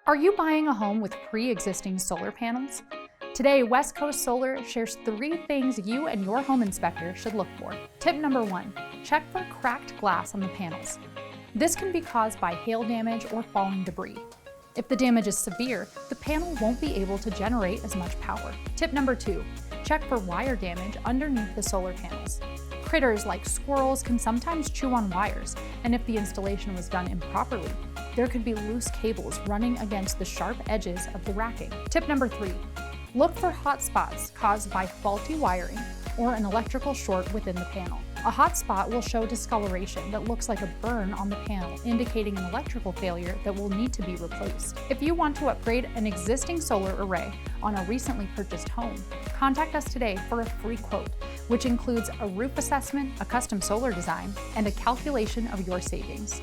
Are you buying a home with pre-existing solar panels? Today, West Coast Solar shares 3 things you and your home inspector should look for. Tip number 1, check for cracked glass on the panels. This can be caused by hail damage or falling debris. If the damage is severe, the panel won't be able to generate as much power. Tip number 2, check for wire damage underneath the solar panels. Critters like squirrels can sometimes chew on wires, and if the installation was done improperly, there could be loose cables running against the sharp edges of the racking. Tip number 3, look for hot spots caused by faulty wiring or an electrical short within the panel. A hot spot will show discoloration that looks like a burn on the panel, indicating an electrical failure that will need to be replaced. If you want to upgrade an existing solar array on a recently purchased home, contact us today for a free quote, which includes a roof assessment, a custom solar design, and a calculation of your savings.